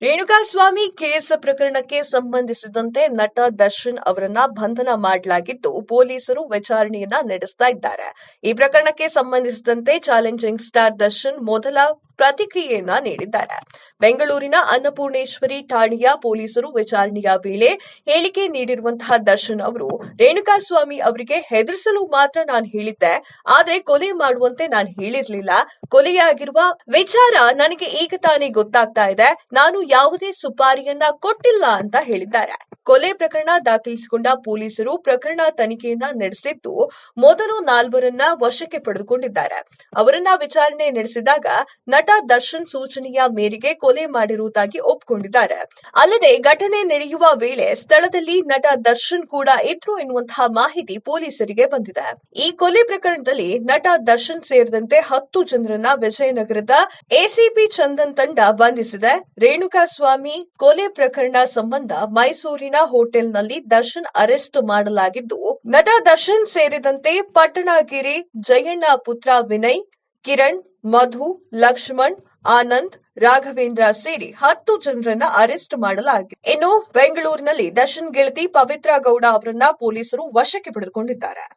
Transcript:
Renukaswamy case ಪ್ರಕರಣಕ್ಕೆ ಸಂಬಂಧಿಸಿದಂತೆ ನಟ ದರ್ಶನ್ ಅವರನ್ನ ಬಂಧನ ಮಾಡಲಾಗಿದ್ದು ಪೊಲೀಸರು ವಿಚಾರಣೆಯನ್ನ ನಡೆಸ್ತಾ ಇದ್ದಾರೆ. ಈ ಪ್ರಕರಣಕ್ಕೆ ಸಂಬಂಧಿಸಿದಂತೆ ಚಾಲೆಂಜಿಂಗ್ ಸ್ಟಾರ್ ದರ್ಶನ್ ಮೊದಲ ಪ್ರತಿಕ್ರಿಯೆಯನ್ನ ನೀಡಿದ್ದಾರೆ. ಬೆಂಗಳೂರಿನ ಅನ್ನಪೂರ್ಣೇಶ್ವರಿ ಠಾಣೆಯ ಪೊಲೀಸರು ವಿಚಾರಣೆಯ ವೇಳೆ ಹೇಳಿಕೆ ನೀಡಿರುವಂತಹ ದರ್ಶನ್ ಅವರು ರೇಣುಕಾಸ್ವಾಮಿ ಅವರಿಗೆ ಹೆದರಿಸಲು ಮಾತ್ರ ನಾನು ಹೇಳಿದ್ದೆ, ಆದ್ರೆ ಕೊಲೆ ಮಾಡುವಂತೆ ನಾನು ಹೇಳಿರ್ಲಿಲ್ಲ. ಕೊಲೆಯಾಗಿರುವ ವಿಚಾರ ನನಗೆ ಈಗ ತಾನೇ ಗೊತ್ತಾಗ್ತಾ ಇದೆ. ನಾನು ಯಾವುದೇ ಸುಪಾರಿಯನ್ನ ಕೊಟ್ಟಿಲ್ಲ ಅಂತ ಹೇಳಿದ್ದಾರೆ. ಕೊಲೆ ಪ್ರಕರಣ ದಾಖಲಿಸಿಕೊಂಡ ಪೊಲೀಸರು ಪ್ರಕರಣ ತನಿಖೆಯನ್ನ ನಡೆಸಿದ್ದು ಮೊದಲು 4ರನ್ನ ವಶಕ್ಕೆ ಪಡೆದುಕೊಂಡಿದ್ದಾರೆ. ಅವರನ್ನ ವಿಚಾರಣೆ ನಡೆಸಿದಾಗ ನಟ ದರ್ಶನ್ ಸೂಚನೆಯ ಮೇರೆಗೆ ಕೊಲೆ ಮಾಡಿರುವುದಾಗಿ ಒಪ್ಪಿಕೊಂಡಿದ್ದಾರೆ. ಅಲ್ಲದೆ ಘಟನೆ ನಡೆಯುವ ವೇಳೆ ಸ್ಥಳದಲ್ಲಿ ನಟ ದರ್ಶನ್ ಕೂಡ ಇದ್ರು ಎನ್ನುವಂತಹ ಮಾಹಿತಿ ಪೊಲೀಸರಿಗೆ ಬಂದಿದೆ. ಈ ಕೊಲೆ ಪ್ರಕರಣದಲ್ಲಿ ನಟ ದರ್ಶನ್ ಸೇರಿದಂತೆ 10 ಜನರನ್ನ ವಿಜಯನಗರದ ಎಸಿಪಿ ಚಂದನ್ ತಂಡ ಬಂಧಿಸಿದೆ. ರೇಣುಕಾಸ್ವಾಮಿ ಕೊಲೆ ಪ್ರಕರಣ ಸಂಬಂಧ ಮೈಸೂರಿನ ಹೋಟೆಲ್ನಲ್ಲಿ ದರ್ಶನ್ ಅರೆಸ್ಟ್ ಮಾಡಲಾಗಿದ್ದು, ನಟ ದರ್ಶನ್ ಸೇರಿದಂತೆ ಪಟ್ಟಣಗಿರಿ ಜಯಣ್ಣ ಪುತ್ರ ವಿನಯ್, ಕಿರಣ್, ಮಧು, ಲಕ್ಷ್ಮಣ್, ಆನಂದ್, ರಾಘವೇಂದ್ರ ಸೇರಿ 10 ಜನರನ್ನ ಅರೆಸ್ಟ್ ಮಾಡಲಾಗಿದೆ. ಇನ್ನು ಬೆಂಗಳೂರಿನಲ್ಲಿ ದರ್ಶನ್ ಗೆಳತಿ ಪವಿತ್ರ ಗೌಡ ಅವರನ್ನ ಪೊಲೀಸರು ವಶಕ್ಕೆ ಪಡೆದುಕೊಂಡಿದ್ದಾರೆ.